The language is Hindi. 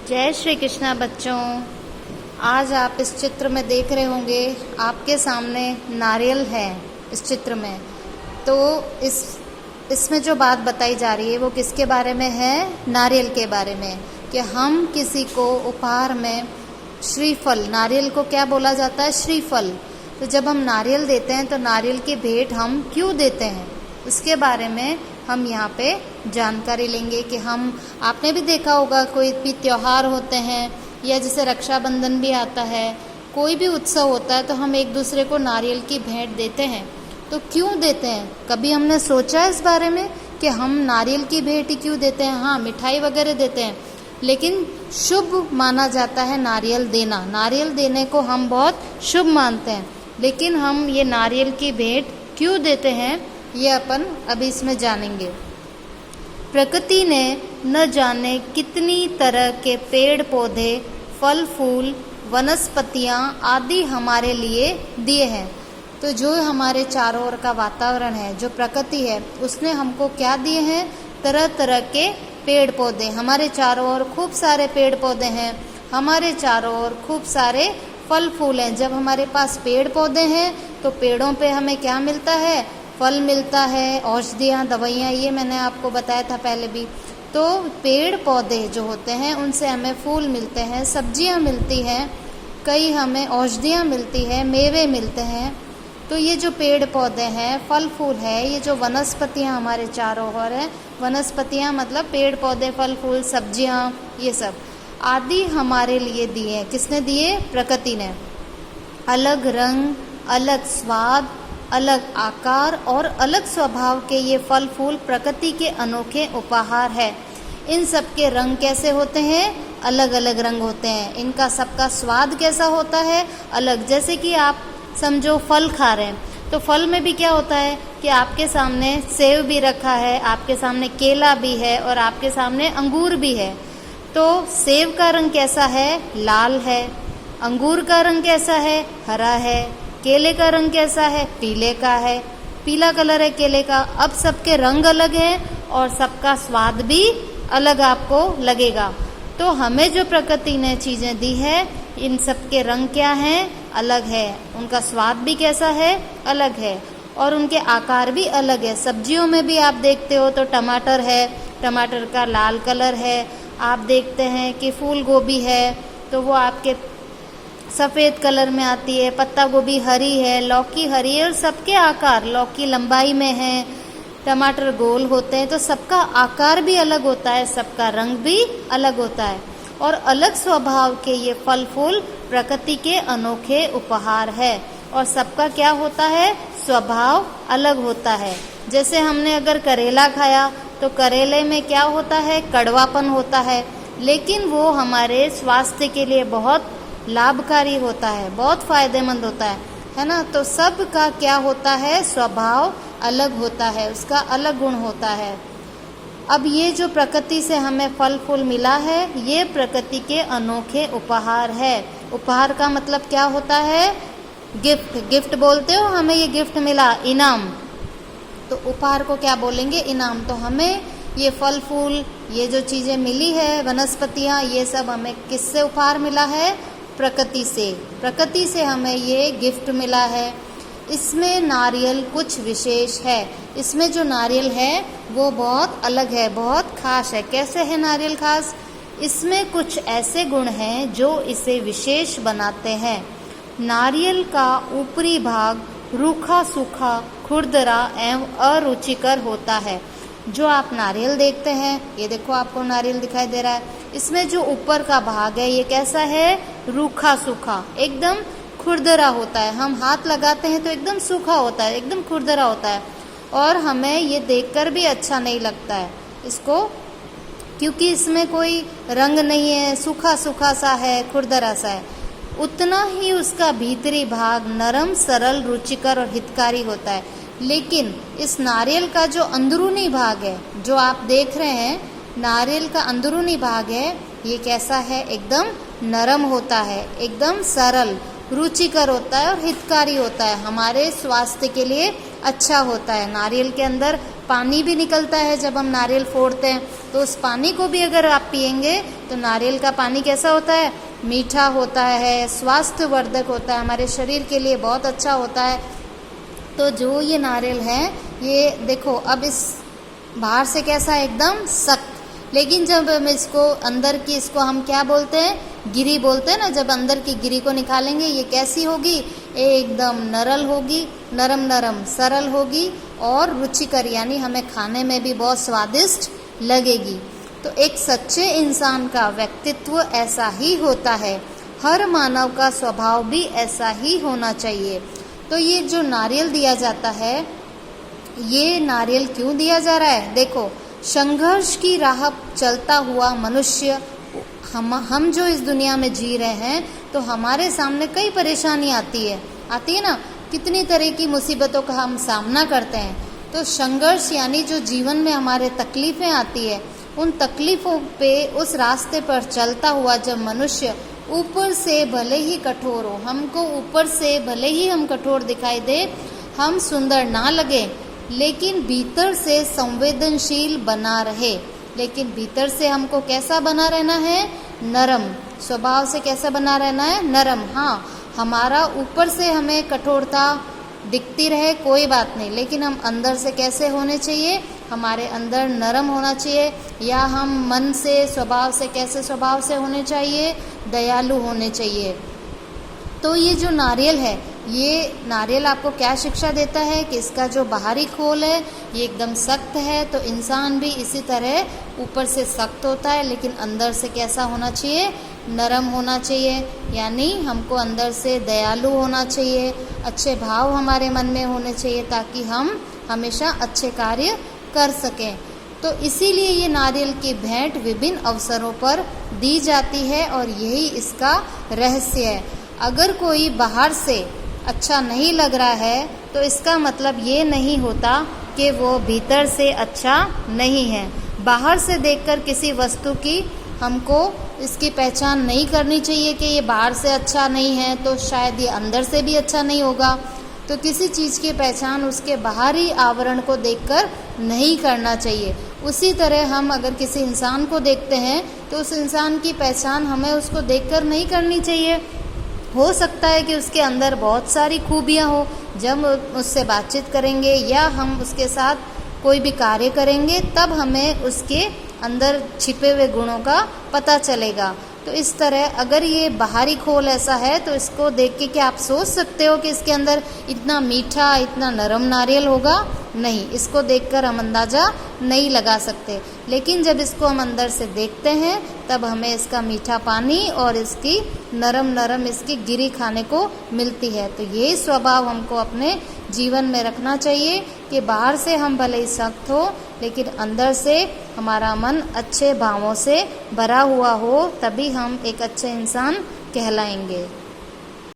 जय श्री कृष्णा बच्चों। आज आप इस चित्र में देख रहे होंगे, आपके सामने नारियल है इस चित्र में। तो इसमें जो बात बताई जा रही है वो किसके बारे में है? नारियल के बारे में, कि हम किसी को उपहार में श्रीफल, नारियल को क्या बोला जाता है? श्रीफल। तो जब हम नारियल देते हैं तो नारियल की भेंट हम क्यों देते हैं, उसके बारे में हम यहाँ पे जानकारी लेंगे। कि आपने भी देखा होगा, कोई भी त्योहार होते हैं या जैसे रक्षाबंधन भी आता है, कोई भी उत्सव होता है तो हम एक दूसरे को नारियल की भेंट देते हैं। तो क्यों देते हैं? कभी हमने सोचा है इस बारे में कि हम नारियल की भेंट ही क्यों देते हैं? हाँ, मिठाई वगैरह देते हैं, लेकिन शुभ माना जाता है नारियल देना। नारियल देने को हम बहुत शुभ मानते हैं, लेकिन हम ये नारियल की भेंट क्यों देते हैं ये अपन अभी इसमें जानेंगे। प्रकृति ने न जाने कितनी तरह के पेड़ पौधे, फल फूल, वनस्पतियाँ आदि हमारे लिए दिए हैं। तो जो हमारे चारों ओर का वातावरण है, जो प्रकृति है, उसने हमको क्या दिए हैं? तरह तरह के पेड़ पौधे। हमारे चारों ओर खूब सारे पेड़ पौधे हैं, हमारे चारों ओर खूब सारे फल फूल हैं। जब हमारे पास पेड़ पौधे हैं तो पेड़ों पे हमें क्या मिलता है? फल मिलता है, औषधियाँ, दवाइयाँ, ये मैंने आपको बताया था पहले भी। तो पेड़ पौधे जो होते हैं उनसे हमें फूल मिलते हैं, सब्जियाँ मिलती हैं, कई हमें औषधियाँ मिलती हैं, मेवे मिलते हैं। तो ये जो पेड़ पौधे हैं, फल फूल है, ये जो वनस्पतियाँ हमारे चारों ओर हैं, वनस्पतियाँ मतलब पेड़ पौधे, फल फूल, सब्जियाँ, ये सब आदि हमारे लिए दिए। किसने दिए? प्रकृति ने। अलग रंग, अलग स्वाद, अलग आकार और अलग स्वभाव के ये फल फूल प्रकृति के अनोखे उपहार है। इन सब के रंग कैसे होते हैं? अलग अलग रंग होते हैं। इनका सबका स्वाद कैसा होता है? अलग। जैसे कि आप समझो फल खा रहे हैं, तो फल में भी क्या होता है कि आपके सामने सेब भी रखा है, आपके सामने केला भी है और आपके सामने अंगूर भी है। तो सेब का रंग कैसा है? लाल है। अंगूर का रंग कैसा है? हरा है। केले का रंग कैसा है? पीले का है, पीला कलर है केले का। अब सबके रंग अलग हैं और सबका स्वाद भी अलग आपको लगेगा। तो हमें जो प्रकृति ने चीज़ें दी है, इन सब के रंग क्या हैं? अलग है। उनका स्वाद भी कैसा है? अलग है। और उनके आकार भी अलग है। सब्जियों में भी आप देखते हो तो टमाटर है, टमाटर का लाल कलर है। आप देखते हैं कि फूल गोभी है तो वो आपके सफ़ेद कलर में आती है, पत्ता गोभी हरी है, लौकी हरी है, और सबके आकार, लौकी लंबाई में है, टमाटर गोल होते हैं। तो सबका आकार भी अलग होता है, सबका रंग भी अलग होता है। और अलग स्वभाव के ये फल फूल प्रकृति के अनोखे उपहार है। और सबका क्या होता है? स्वभाव अलग होता है। जैसे हमने अगर करेला खाया तो करेले में क्या होता है? कड़वापन होता है, लेकिन वो हमारे स्वास्थ्य के लिए बहुत लाभकारी होता है, बहुत फायदेमंद होता है ना। तो सब का क्या होता है? स्वभाव अलग होता है, उसका अलग गुण होता है। अब ये जो प्रकृति से हमें फल फूल मिला है, ये प्रकृति के अनोखे उपहार है। उपहार का मतलब क्या होता है? गिफ्ट। गिफ्ट बोलते हो, हमें ये गिफ्ट मिला, इनाम। तो उपहार को क्या बोलेंगे? इनाम। तो हमें ये फल फूल, ये जो चीज़ें मिली है, वनस्पतियाँ, ये सब हमें किससे उपहार मिला है? प्रकृति से। प्रकृति से हमें ये गिफ्ट मिला है। इसमें नारियल कुछ विशेष है। इसमें जो नारियल है वो बहुत अलग है, बहुत खास है। कैसे है नारियल खास? इसमें कुछ ऐसे गुण हैं जो इसे विशेष बनाते हैं। नारियल का ऊपरी भाग रूखा सूखा, खुरदरा एवं अरुचिकर होता है। जो आप नारियल देखते हैं, ये देखो आपको नारियल दिखाई दे रहा है, इसमें जो ऊपर का भाग है ये कैसा है? रूखा सूखा, एकदम खुरदरा होता है। हम हाथ लगाते हैं तो एकदम सूखा होता है, एकदम खुरदरा होता है, और हमें ये देखकर भी अच्छा नहीं लगता है इसको, क्योंकि इसमें कोई रंग नहीं है, सूखा सूखा सा है, खुरदरा सा है। उतना ही उसका भीतरी भाग नरम, सरल, रुचिकर और हितकारी होता है। लेकिन इस नारियल का जो अंदरूनी भाग है, जो आप देख रहे हैं, नारियल का अंदरूनी भाग है, ये कैसा है? एकदम नरम होता है, एकदम सरल, रुचिकर होता है और हितकारी होता है, हमारे स्वास्थ्य के लिए अच्छा होता है। नारियल के अंदर पानी भी निकलता है। जब हम नारियल फोड़ते हैं तो उस पानी को भी अगर आप पिएंगे तो नारियल का पानी कैसा होता है, मीठा होता है, स्वास्थ्यवर्धक होता है, हमारे शरीर के लिए बहुत अच्छा होता है। तो जो ये नारियल है, ये देखो अब इस बाहर से कैसा है, एकदम सख्त, लेकिन जब हम इसको अंदर की, इसको हम क्या बोलते हैं, गिरी बोलते हैं ना, जब अंदर की गिरी को निकालेंगे ये कैसी होगी, एकदम नरल होगी, नरम नरम सरल होगी और रुचिकर, यानी हमें खाने में भी बहुत स्वादिष्ट लगेगी। तो एक सच्चे इंसान का व्यक्तित्व ऐसा ही होता है, हर मानव का स्वभाव भी ऐसा ही होना चाहिए। तो ये जो नारियल दिया जाता है, ये नारियल क्यों दिया जा रहा है, देखो संघर्ष की राह चलता हुआ मनुष्य, हम जो इस दुनिया में जी रहे हैं, तो हमारे सामने कई परेशानी आती है ना, कितनी तरह की मुसीबतों का हम सामना करते हैं। तो संघर्ष यानी जो जीवन में हमारे तकलीफ़ें आती है, उन तकलीफ़ों पे, उस रास्ते पर चलता हुआ जब मनुष्य ऊपर से भले ही कठोर हो, हमको ऊपर से भले ही हम कठोर दिखाई दे, हम सुंदर ना लगे, लेकिन भीतर से संवेदनशील बना रहे, लेकिन भीतर से हमको कैसा बना रहना है, नरम स्वभाव से कैसा बना रहना है, नरम। हाँ, हमारा ऊपर से हमें कठोरता दिखती रहे कोई बात नहीं, लेकिन हम अंदर से कैसे होने चाहिए, हमारे अंदर नरम होना चाहिए। या हम मन से, स्वभाव से, कैसे स्वभाव से होने चाहिए, दयालु होने चाहिए। तो ये जो नारियल है, ये नारियल आपको क्या शिक्षा देता है कि इसका जो बाहरी खोल है ये एकदम सख्त है, तो इंसान भी इसी तरह ऊपर से सख्त होता है, लेकिन अंदर से कैसा होना चाहिए, नरम होना चाहिए। यानी हमको अंदर से दयालु होना चाहिए, अच्छे भाव हमारे मन में होने चाहिए, ताकि हम हमेशा अच्छे कार्य कर सकें। तो इसीलिए ये नारियल की भेंट विभिन्न अवसरों पर दी जाती है और यही इसका रहस्य है। अगर कोई बाहर से अच्छा नहीं लग रहा है, तो इसका मतलब ये नहीं होता कि वो भीतर से अच्छा नहीं है। बाहर से देखकर किसी वस्तु की हमको इसकी पहचान नहीं करनी चाहिए कि ये बाहर से अच्छा नहीं है तो शायद ये अंदर से भी अच्छा नहीं होगा। तो किसी चीज़ की पहचान उसके बाहरी आवरण को देखकर नहीं करना चाहिए। उसी तरह हम अगर किसी इंसान को देखते हैं तो उस इंसान की पहचान हमें उसको देखकर नहीं करनी चाहिए। हो सकता है कि उसके अंदर बहुत सारी खूबियाँ हो, जब उससे बातचीत करेंगे या हम उसके साथ कोई भी कार्य करेंगे तब हमें उसके अंदर छिपे हुए गुणों का पता चलेगा। तो इस तरह अगर ये बाहरी खोल ऐसा है तो इसको देख के क्या आप सोच सकते हो कि इसके अंदर इतना मीठा, इतना नरम नारियल होगा? नहीं, इसको देखकर हम अंदाज़ा नहीं लगा सकते। लेकिन जब इसको हम अंदर से देखते हैं तब हमें इसका मीठा पानी और इसकी नरम नरम इसकी गिरी खाने को मिलती है। तो यही स्वभाव हमको अपने जीवन में रखना चाहिए कि बाहर से हम भले ही सख्त हो, लेकिन अंदर से हमारा मन अच्छे भावों से भरा हुआ हो, तभी हम एक अच्छे इंसान कहलाएंगे।